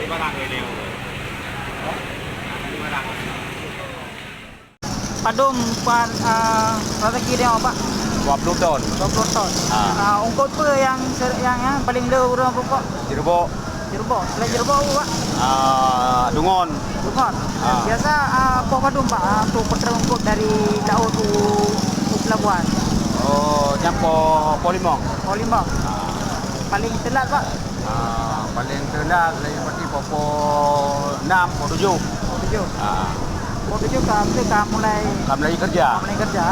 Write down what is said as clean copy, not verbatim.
barang ini. Padum rezeki dia apa? 20 ton. 20 ton. Ungkut apa yang paling dah urang pokok? Jerbok. Jerbok. Selain jerbok apa, Pak? Dungon. Dungon. Biasa pokok padum, Pak, untuk petra ungkut dari laut ke pelabuhan. Oh, nyampo Polimong. Polimong. Paling telat, Pak? Paling telat lagi seperti popo 6, popo 7. Popo 7. Popo 7 mulai Mulai kerja. Mulai kerja.